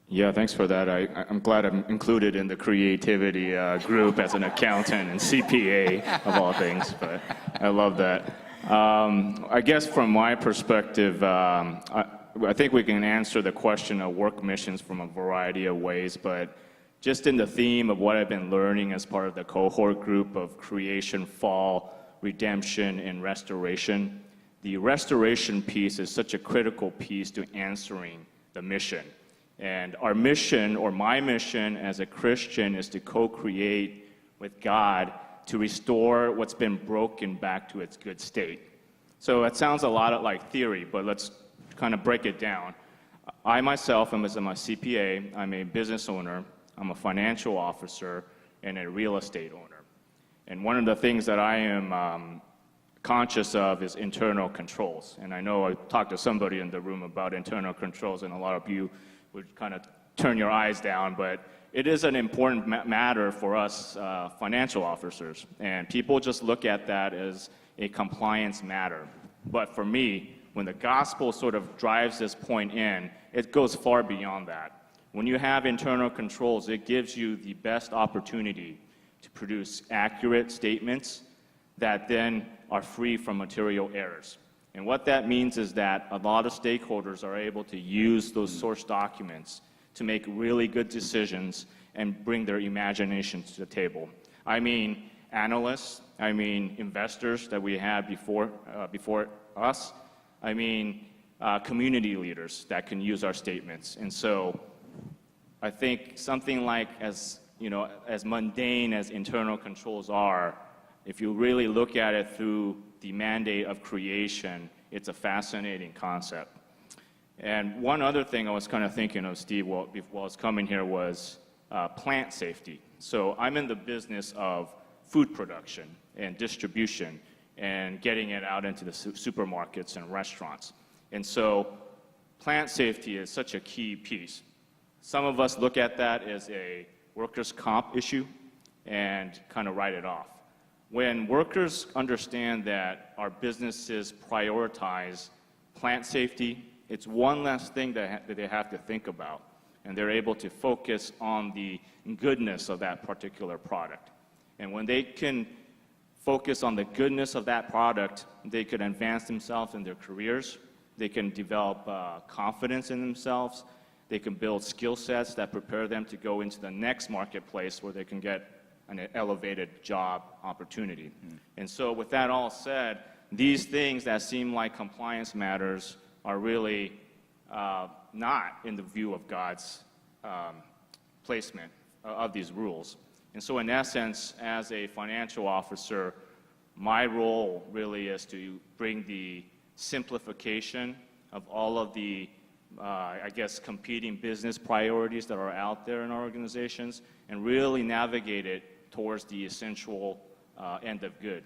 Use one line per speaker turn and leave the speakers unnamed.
Yeah, thanks for that. I'm glad I'm included in the creativity group as an accountant and CPA of all things, but I love that. I guess from my perspective, I think we can answer the question of work missions from a variety of ways, but just in the theme of what I've been learning as part of the cohort group of creation, fall, redemption, and restoration, the restoration piece is such a critical piece to answering the mission. And our mission, or my mission as a Christian, is to co-create with God to restore what's been broken back to its good state. So it sounds a lot like theory, but let's kind of break it down. I myself am a CPA, I'm a business owner, I'm a financial officer, and a real estate owner. And one of the things that I am conscious of is internal controls. And I know I talked to somebody in the room about internal controls, and a lot of you would kind of turn your eyes down, but it is an important matter for us financial officers. And people just look at that as a compliance matter. But for me, when the gospel sort of drives this point in, it goes far beyond that. When you have internal controls, it gives you the best opportunity to produce accurate statements that then are free from material errors. And what that means is that a lot of stakeholders are able to use those source documents to make really good decisions and bring their imagination to the table. I mean analysts, I mean investors that we had before us, I mean community leaders that can use our statements. And so I think something like as mundane as internal controls are, if you really look at it through the mandate of creation, it's a fascinating concept. And one other thing I was kind of thinking of, Steve, while I was coming here was plant safety. So I'm in the business of food production and distribution and getting it out into the supermarkets and restaurants. And so plant safety is such a key piece. Some of us look at that as a workers' comp issue and kind of write it off. When workers understand that our businesses prioritize plant safety, it's one less thing that they have to think about, and they're able to focus on the goodness of that particular product. And when they can focus on the goodness of that product, they could advance themselves in their careers, they can develop confidence in themselves, they can build skill sets that prepare them to go into the next marketplace where they can get an elevated job opportunity. And so with that all said, these things that seem like compliance matters are really not in the view of God's placement of these rules. And so in essence, as a financial officer, my role really is to bring the simplification of all of the competing business priorities that are out there in our organizations and really navigate it towards the essential end of good.